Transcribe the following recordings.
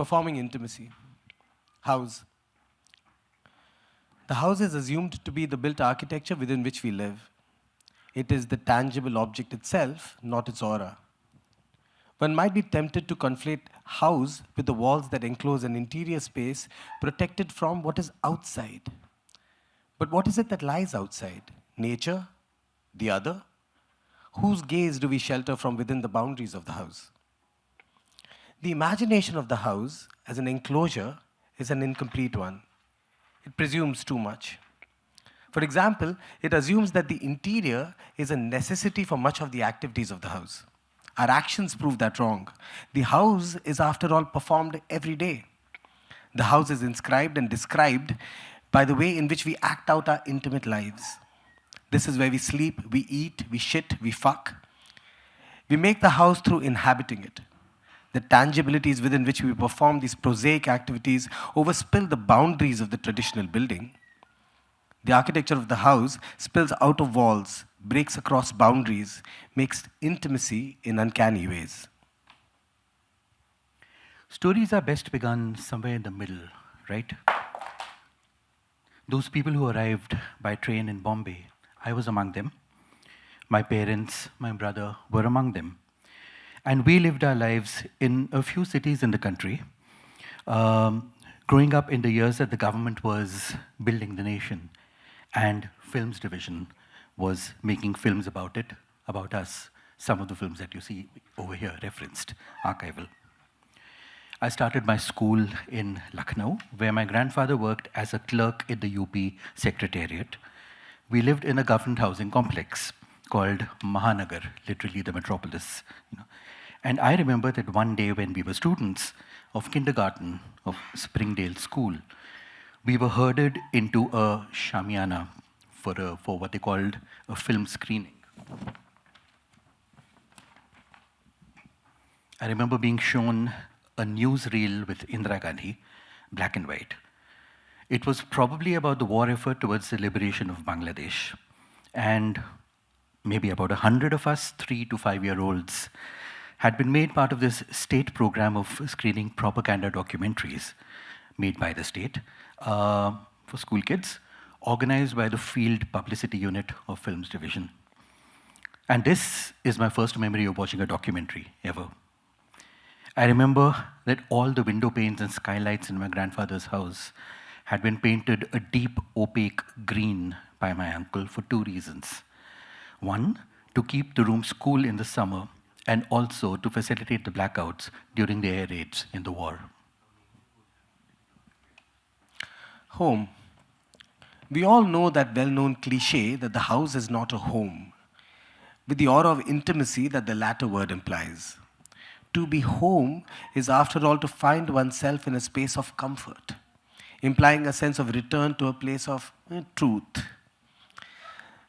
Performing intimacy. House. The house is assumed to be the built architecture within which we live. It is the tangible object itself, not its aura. One might be tempted to conflate house with the walls that enclose an interior space protected from what is outside. But what is it that lies outside? Nature? The other? Whose gaze do we shelter from within the boundaries of the house? The imagination of the house as an enclosure is an incomplete one. It presumes too much. For example, it assumes that the interior is a necessity for much of the activities of the house. Our actions prove that wrong. The house is, after all, performed every day. The house is inscribed and described by the way in which we act out our intimate lives. This is where we sleep, we eat, we shit, we fuck. We make the house through inhabiting it. The tangibilities within which we perform these prosaic activities overspill the boundaries of the traditional building. The architecture of the house spills out of walls, breaks across boundaries, makes intimacy in uncanny ways. Stories are best begun somewhere in the middle, right? Those people who arrived by train in Bombay, I was among them. My parents, my brother were among them. And we lived our lives in a few cities in the country, growing up in the years that the government was building the nation, and Films Division was making films about it, about us, some of the films that you see over here referenced, archival. I started my school in Lucknow, where my grandfather worked as a clerk in the UP Secretariat. We lived in a government housing complex called Mahanagar, literally the metropolis. And I remember that one day when we were students of kindergarten of Springdale School, we were herded into a shamiana for what they called a film screening. I remember being shown a newsreel with Indira Gandhi, black and white. It was probably about the war effort towards the liberation of Bangladesh. And maybe about 100 of us, 3 to 5-year-olds, had been made part of this state program of screening propaganda documentaries made by the state for school kids, organized by the Field Publicity Unit of Films Division. And this is my first memory of watching a documentary ever. I remember that all the window panes and skylights in my grandfather's house had been painted a deep opaque green by my uncle for 2 reasons. One, to keep the rooms cool in the summer, and also to facilitate the blackouts during the air raids in the war. Home. We all know that well-known cliché that the house is not a home, with the aura of intimacy that the latter word implies. To be home is, after all, to find oneself in a space of comfort, implying a sense of return to a place of truth.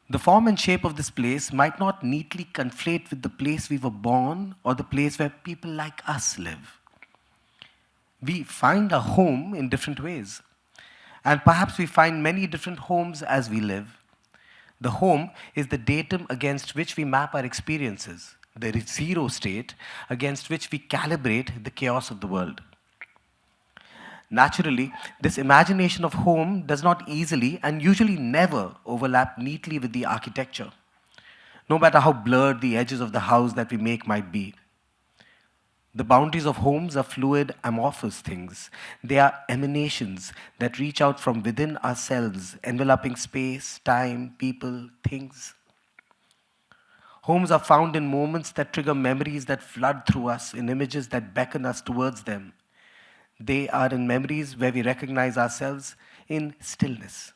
The form and shape of this place might not neatly conflate with the place we were born or the place where people like us live. We find a home in different ways, and perhaps we find many different homes as we live. The home is the datum against which we map our experiences, the zero state against which we calibrate the chaos of the world. Naturally, this imagination of home does not easily and usually never overlap neatly with the architecture, no matter how blurred the edges of the house that we make might be. The boundaries of homes are fluid, amorphous things. They are emanations that reach out from within ourselves, enveloping space, time, people, things. Homes are found in moments that trigger memories that flood through us, in images that beckon us towards them. They are in memories where we recognize ourselves in stillness.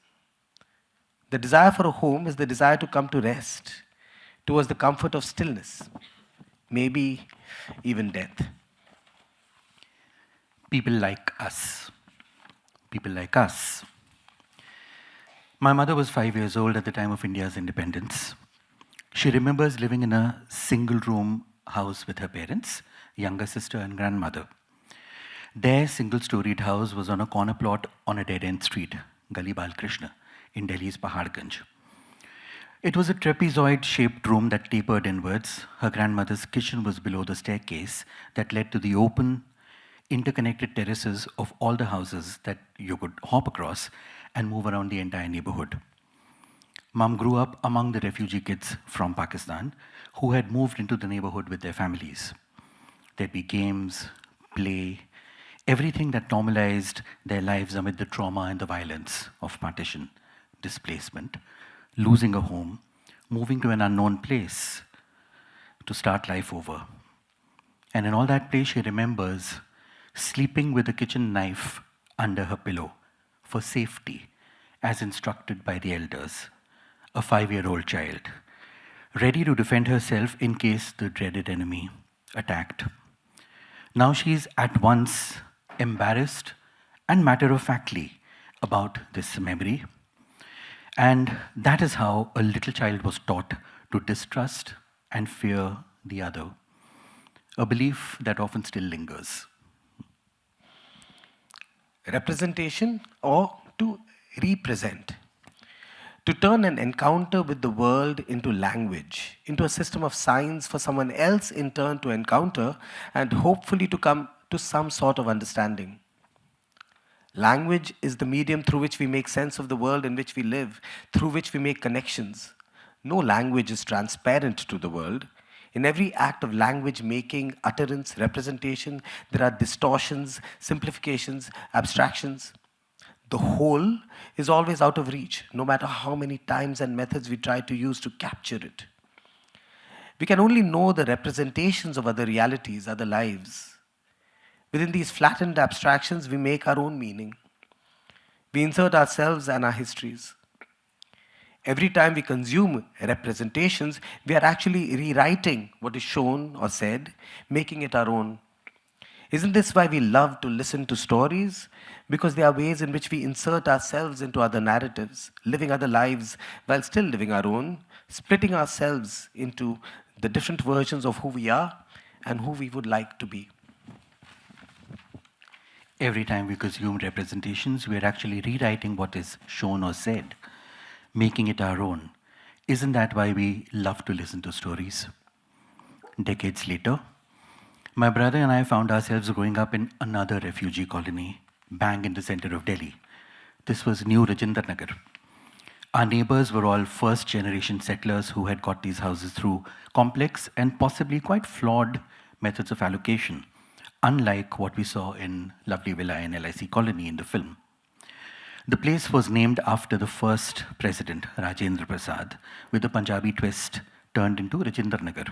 The desire for a home is the desire to come to rest, towards the comfort of stillness, maybe even death. People like us. People like us. My mother was 5 years old at the time of India's independence. She remembers living in a single-room house with her parents, younger sister and grandmother. Their single-storied house was on a corner plot on a dead-end street, Gali Bal Krishna, in Delhi's Paharganj. It was a trapezoid-shaped room that tapered inwards. Her grandmother's kitchen was below the staircase that led to the open, interconnected terraces of all the houses that you could hop across and move around the entire neighborhood. Mom grew up among the refugee kids from Pakistan who had moved into the neighborhood with their families. There'd be games, play, everything that normalized their lives amid the trauma and the violence of partition, displacement, losing a home, moving to an unknown place to start life over. And in all that place, she remembers sleeping with a kitchen knife under her pillow for safety, as instructed by the elders, a 5-year-old child, ready to defend herself in case the dreaded enemy attacked. Now she's at once embarrassed and matter-of-factly about this memory. And that is how a little child was taught to distrust and fear the other, a belief that often still lingers. Representation, or to represent. To turn an encounter with the world into language, into a system of signs for someone else in turn to encounter and hopefully to come to some sort of understanding. Language is the medium through which we make sense of the world in which we live, through which we make connections. No language is transparent to the world. In every act of language making, utterance, representation, there are distortions, simplifications, abstractions. The whole is always out of reach, no matter how many times and methods we try to use to capture it. We can only know the representations of other realities, other lives. Within these flattened abstractions, we make our own meaning. We insert ourselves and our histories. Every time we consume representations, we are actually rewriting what is shown or said, making it our own. Isn't this why we love to listen to stories? Because they are ways in which we insert ourselves into other narratives, living other lives while still living our own, splitting ourselves into the different versions of who we are and who we would like to be. Every time we consume representations, we are actually rewriting what is shown or said, making it our own. Isn't that why we love to listen to stories? Decades later, my brother and I found ourselves growing up in another refugee colony, bang in the center of Delhi. This was New Rajinder Nagar. Our neighbors were all first-generation settlers who had got these houses through complex and possibly quite flawed methods of allocation, unlike what we saw in Lovely Villa in LIC Colony in the film. The place was named after the first president, Rajendra Prasad, with a Punjabi twist turned into Rajinder Nagar.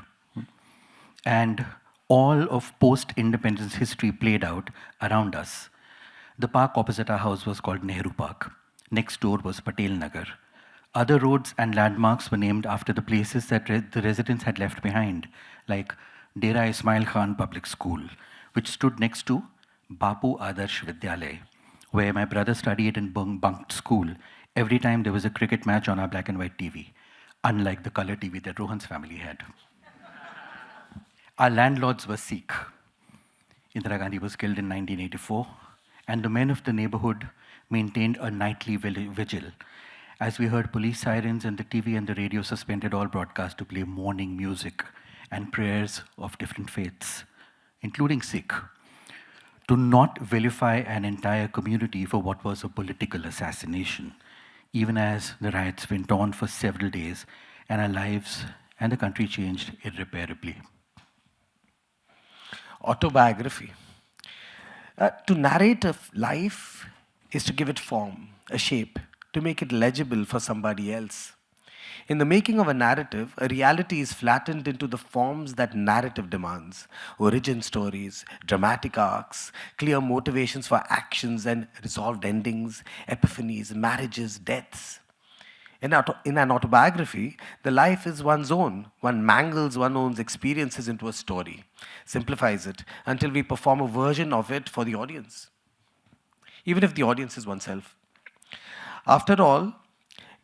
And all of post-independence history played out around us. The park opposite our house was called Nehru Park. Next door was Patel Nagar. Other roads and landmarks were named after the places that the residents had left behind, like Dera Ismail Khan Public School, which stood next to Bapu Adarsh Vidyalay, where my brother studied and bunked school every time there was a cricket match on our black and white TV, unlike the color TV that Rohan's family had. Our landlords were Sikh. Indira Gandhi was killed in 1984, and the men of the neighborhood maintained a nightly vigil. As we heard police sirens and the TV and the radio suspended all broadcasts to play morning music and prayers of different faiths, including Sikh, to not vilify an entire community for what was a political assassination, even as the riots went on for several days and our lives and the country changed irreparably. Autobiography. To narrate a life is to give it form, a shape, to make it legible for somebody else. In the making of a narrative, a reality is flattened into the forms that narrative demands: origin stories, dramatic arcs, clear motivations for actions and resolved endings, epiphanies, marriages, deaths. In an autobiography, the life is one's own. One mangles one's own experiences into a story, simplifies it until we perform a version of it for the audience, even if the audience is oneself. After all,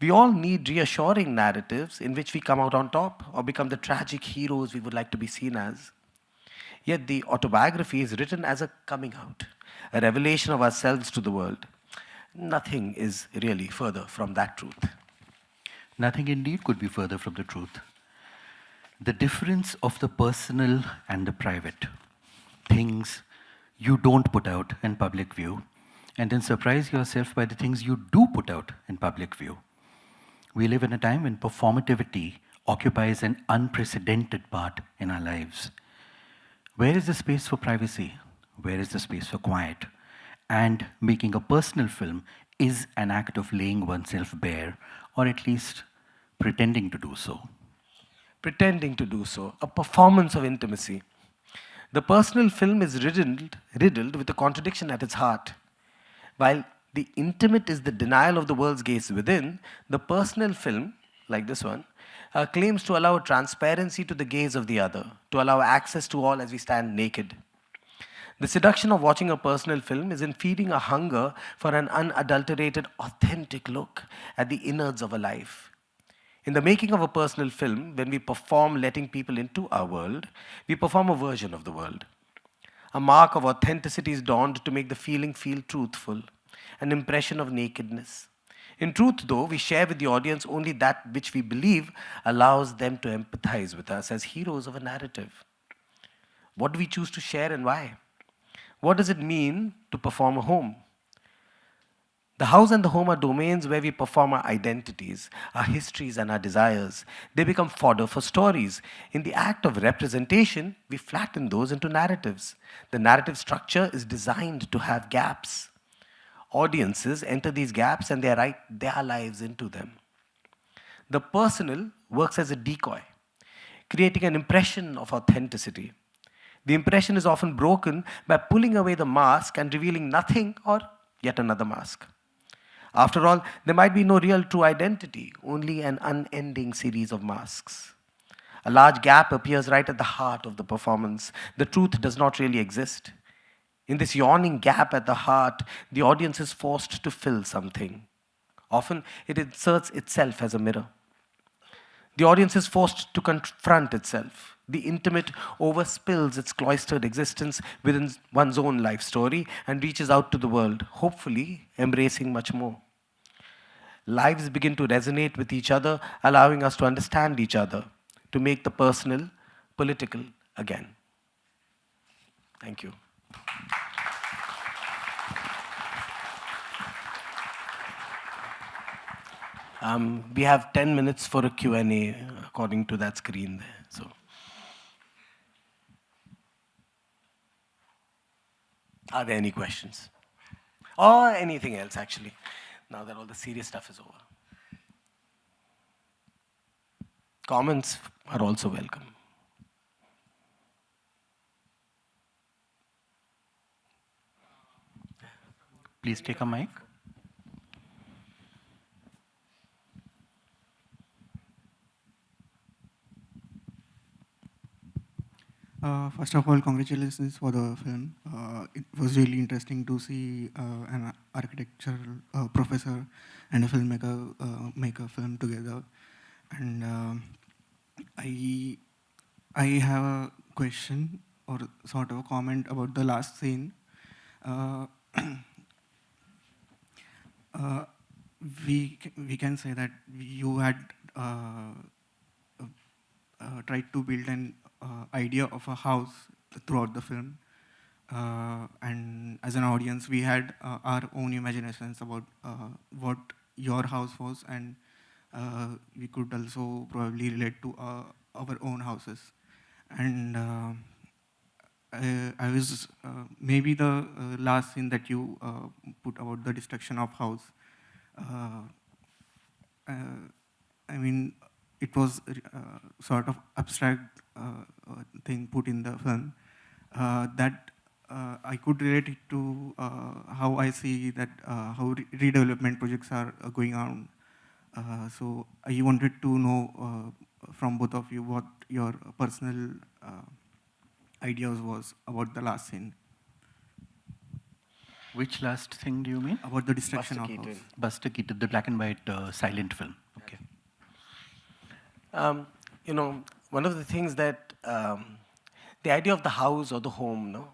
we all need reassuring narratives in which we come out on top or become the tragic heroes we would like to be seen as. Yet the autobiography is written as a coming out, a revelation of ourselves to the world. Nothing is really further from that truth. Nothing indeed could be further from the truth. The difference of the personal and the private, things you don't put out in public view, and then surprise yourself by the things you do put out in public view. We live in a time when performativity occupies an unprecedented part in our lives. Where is the space for privacy? Where is the space for quiet? And making a personal film is an act of laying oneself bare, or at least pretending to do so. Pretending to do so, a performance of intimacy. The personal film is riddled with a contradiction at its heart. While the intimate is the denial of the world's gaze within, the personal film, like this one, claims to allow transparency to the gaze of the other, to allow access to all as we stand naked. The seduction of watching a personal film is in feeding a hunger for an unadulterated, authentic look at the innards of a life. In the making of a personal film, when we perform letting people into our world, we perform a version of the world. A mark of authenticity is donned to make the feeling feel truthful, an impression of nakedness. In truth, though, we share with the audience only that which we believe allows them to empathize with us as heroes of a narrative. What do we choose to share and why? What does it mean to perform a home? The house and the home are domains where we perform our identities, our histories, and our desires. They become fodder for stories. In the act of representation, we flatten those into narratives. The narrative structure is designed to have gaps. Audiences enter these gaps and they write their lives into them. The personal works as a decoy, creating an impression of authenticity. The impression is often broken by pulling away the mask and revealing nothing or yet another mask. After all, there might be no real true identity, only an unending series of masks. A large gap appears right at the heart of the performance. The truth does not really exist. In this yawning gap at the heart, the audience is forced to fill something. Often, it inserts itself as a mirror. The audience is forced to confront itself. The intimate overspills its cloistered existence within one's own life story and reaches out to the world, hopefully embracing much more. Lives begin to resonate with each other, allowing us to understand each other, to make the personal political again. Thank you. We have 10 minutes for a Q&A according to that screen there. So, are there any questions? Or anything else, actually, now that all the serious stuff is over? Comments are also welcome. Please take a mic. First of all, congratulations for the film. It was really interesting to see an architectural professor and a filmmaker make a film together. And I have a question or sort of a comment about the last scene. Uh, we can say that you had tried to build an idea of a house throughout the film. And as an audience, we had our own imaginations about what your house was, and we could also probably relate to our own houses. And I was maybe the last scene that you put about the destruction of house. I mean, it was sort of abstract thing put in the film that I could relate it to how I see that how redevelopment projects are going on. So I wanted to know from both of you what your personal ideas was about the last scene. Which last thing do you mean? About the destruction Buster of Keaton. house. Buster Keaton, the black and white silent film. Okay. You know, one of the things that the idea of the house or the home,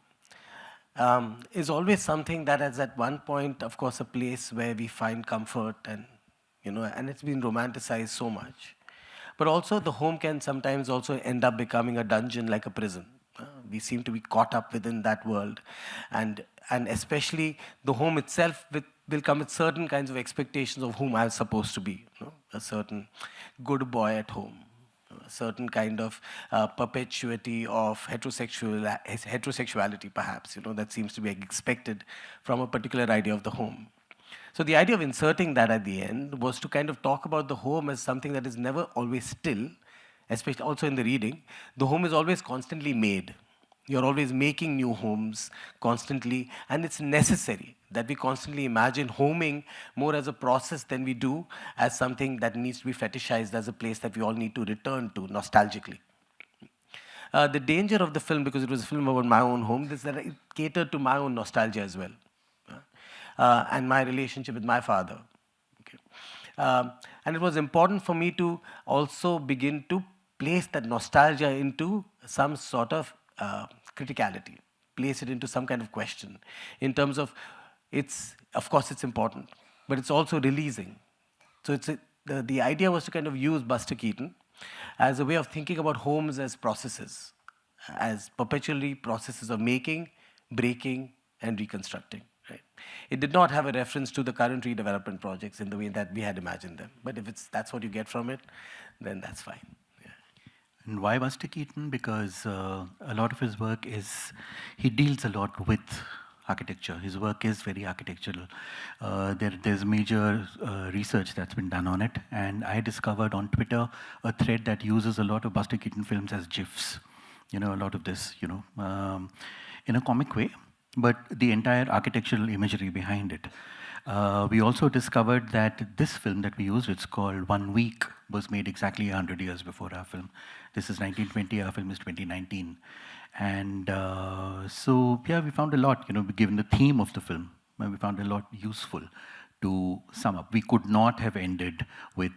is always something that is at one point, of course, a place where we find comfort and, and it's been romanticized so much. But also the home can sometimes also end up becoming a dungeon like a prison. We seem to be caught up within that world, and especially the home itself will come with certain kinds of expectations of whom I'm supposed to be. A certain good boy at home, a certain kind of perpetuity of heterosexuality, perhaps. That seems to be expected from a particular idea of the home. So the idea of inserting that at the end was to kind of talk about the home as something that is never always still, especially also in the reading. The home is always constantly made. You're always making new homes constantly, and it's necessary that we constantly imagine homing more as a process than we do as something that needs to be fetishized as a place that we all need to return to nostalgically. The danger of the film, because it was a film about my own home, is that it catered to my own nostalgia as well, and my relationship with my father. Okay. And it was important for me to also begin to place that nostalgia into some sort of criticality, place it into some kind of question in terms of of course, it's important, but it's also releasing. So the idea was to kind of use Buster Keaton as a way of thinking about homes as processes, as perpetually processes of making, breaking, and reconstructing. Right? It did not have a reference to the current redevelopment projects in the way that we had imagined them. But if that's what you get from it, then that's fine. Yeah. And why Buster Keaton? Because a lot of his work he deals a lot with architecture. His work is very architectural. There's major research that's been done on it. And I discovered on Twitter a thread that uses a lot of Buster Keaton films as GIFs. A lot of this, in a comic way, but the entire architectural imagery behind it. We also discovered that this film that we used, it's called 1 Week, was made exactly 100 years before our film. This is 1920, our film is 2019. And so, yeah, we found a lot, given the theme of the film, we found a lot useful to sum up. We could not have ended with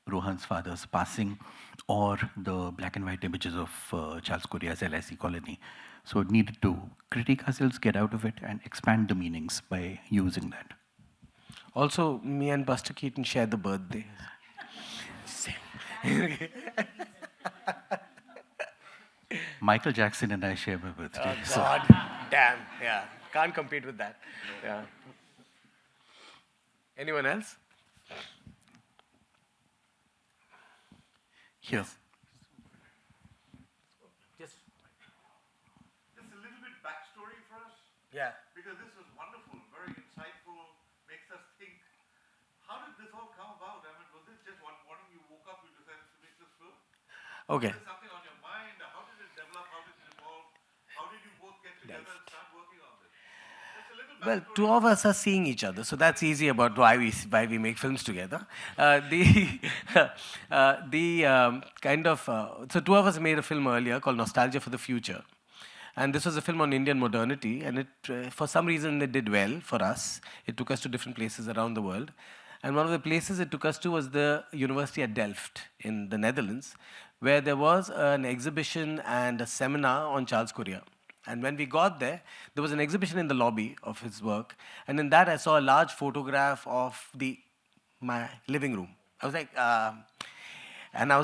Rohan's father's passing or the black and white images of Charles Correa's LIC colony. So it needed to critique ourselves, get out of it, and expand the meanings by using that. Also, me and Buster Keaton share the birthday. Michael Jackson and I share my birthday. Oh, God. Damn. Yeah. Can't compete with that. Yeah. Anyone else? Here. Just a little bit backstory for us, yeah. because this is wonderful, very insightful, makes us think. How did this all come about? I mean, was it just one morning you woke up, you decided to make this film? Okay. Was there something on your mind? How did it develop? How did it evolve? How did you both get together and start working on this? Just a little Well, backstory. two of us are seeing each other, so that's easy about why we make films together. So two of us made a film earlier called Nostalgia for the Future, and this was a film on Indian modernity, and it for some reason it did well for us. It took us to different places around the world, and one of the places it took us to was the university at Delft in the Netherlands, where there was an exhibition and a seminar on Charles Correa. And when we got there, there was an exhibition in the lobby of his work. And in that, I saw a large photograph of my living room. I was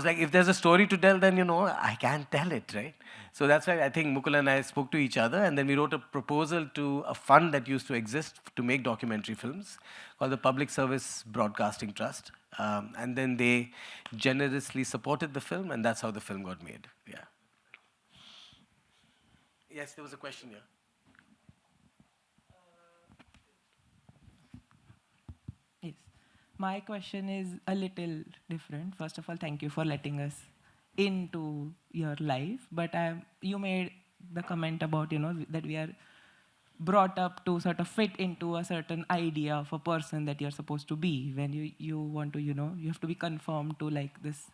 like, if there's a story to tell, then, I can tell it, right? So that's why I think Mukul and I spoke to each other. And then we wrote a proposal to a fund that used to exist to make documentary films called the Public Service Broadcasting Trust. And then they generously supported the film, and that's how the film got made. Yeah. Yes, there was a question here. Yes. My question is a little different. First of all, thank you for letting us into your life. But you made the comment about, that we are brought up to sort of fit into a certain idea of a person that you're supposed to be. When you want to, you have to be conformed to like this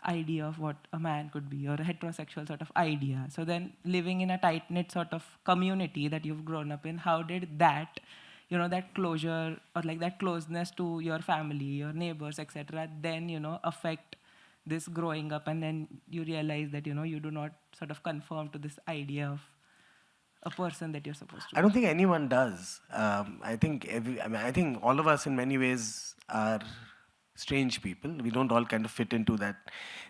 idea of what a man could be, or a heterosexual sort of idea. So then living in a tight-knit sort of community that you've grown up in, how did that, that closure or like that closeness to your family, your neighbors, etc., then, affect this growing up, and then you realize that, you do not sort of conform to this idea of a person that you're supposed to be? I don't think anyone does. I think all of us in many ways are strange people. We don't all kind of fit into that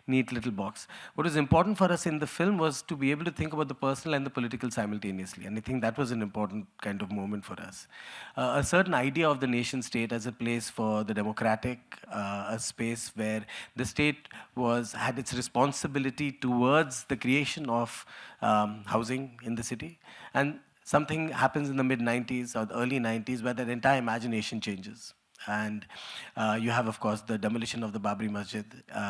neat little box. What was important for us in the film was to be able to think about the personal and the political simultaneously. And I think that was an important kind of moment for us. A certain idea of the nation state as a place for the democratic, a space where the state had its responsibility towards the creation of housing in the city. And something happens in the mid-90s or the early 90s where that entire imagination changes. And you have, of course, the demolition of the Babri Masjid.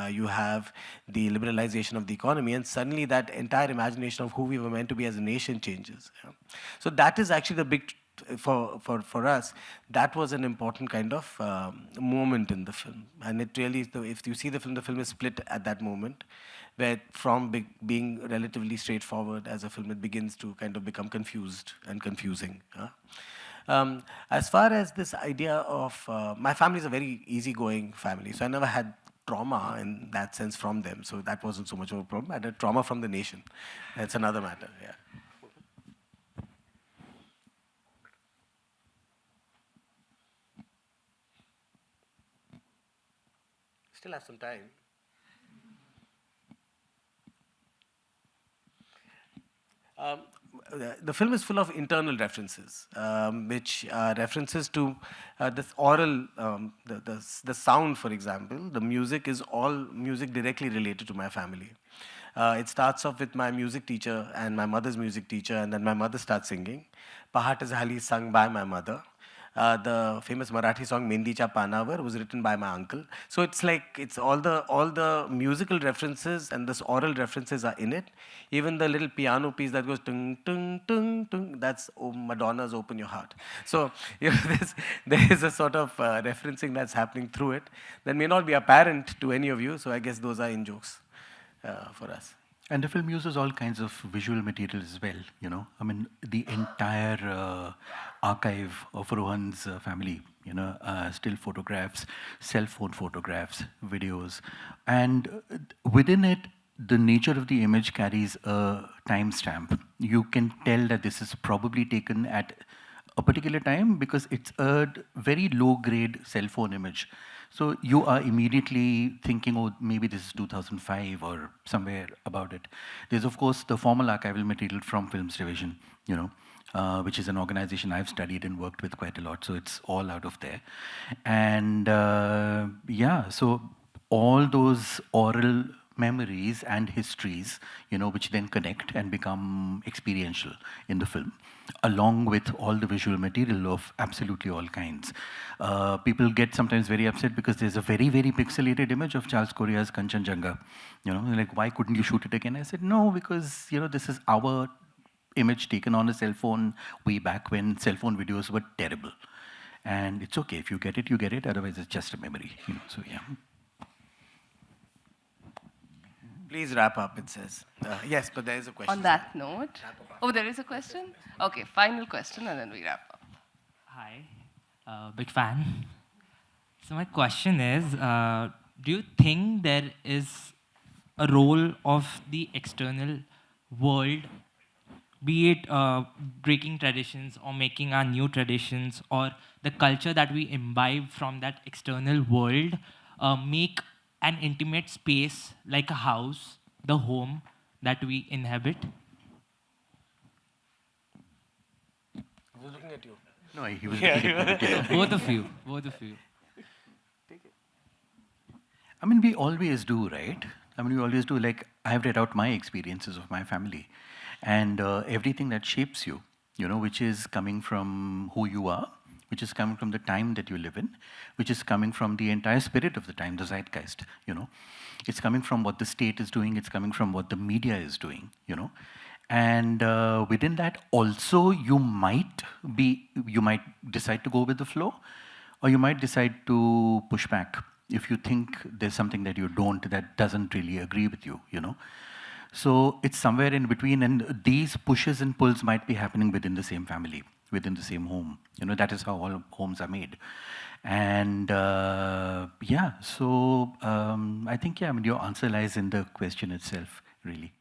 You have the liberalization of the economy. And suddenly that entire imagination of who we were meant to be as a nation changes. So that is actually the big, for us, that was an important kind of moment in the film. And it really, if you see the film is split at that moment, where from being relatively straightforward as a film, it begins to kind of become confused and confusing. As far as this idea of, my family is a very easygoing family, so I never had trauma in that sense from them, so that wasn't so much of a problem. I had trauma from the nation. That's another matter, yeah. Still have some time. The film is full of internal references, which are references to this oral, the sound, for example. The music is all music directly related to my family. It starts off with my music teacher and my mother's music teacher, and then my mother starts singing. Pahat is Hali sung by my mother. The famous Marathi song Mendicha Panavar was written by my uncle. So it's like, it's all the musical references and this oral references are in it. Even the little piano piece that goes tung, tung, tung, tung, that's Madonna's Open Your Heart. So there is a sort of referencing that's happening through it that may not be apparent to any of you. So I guess those are in jokes for us. And the film uses all kinds of visual material as well, you know. I mean, the entire archive of Rohan's family, you know, still photographs, cell phone photographs, videos. And within it, the nature of the image carries a timestamp. You can tell that this is probably taken at a particular time because it's a very low-grade cell phone image. So you are immediately thinking, oh, maybe this is 2005 or somewhere about it. There's, of course, the formal archival material from Films Division, you know, which is an organization I've studied and worked with quite a lot. So it's all out of there. And yeah, so all those oral memories and histories, you know, which then connect and become experiential in the film, along with all the visual material of absolutely all kinds. People get sometimes very upset because there's a very, very pixelated image of Charles Correa's Kanchenjunga. You know, like, why couldn't you shoot it again? I said, no, because, you know, this is our image taken on a cell phone way back when cell phone videos were terrible. And it's okay, if you get it, you get it, otherwise it's just a memory, you know, so yeah. Please wrap up, it says. Yes, but there is a question. On that note, oh, there is a question? Okay, final question and then we wrap up. Hi, big fan. So my question is, do you think there is a role of the external world, be it breaking traditions or making our new traditions, or the culture that we imbibe from that external world, make an intimate space like a house, the home that we inhabit? I was looking at you. No, he was looking at me. Both of you, both of you. I mean, we always do, right? I mean, we always do. Like, I've read out my experiences of my family and everything that shapes you, you know, which is coming from who you are, which is coming from the time that you live in, which is coming from the entire spirit of the time, the zeitgeist, you know. It's coming from what the state is doing, it's coming from what the media is doing, you know. And within that also, you might decide to go with the flow, or you might decide to push back if you think there's something that you don't, that doesn't really agree with you, you know. So it's somewhere in between, and these pushes and pulls might be happening within the same family, within the same home. You know, that is how all homes are made. And yeah, so I think, yeah, I mean, your answer lies in the question itself, really.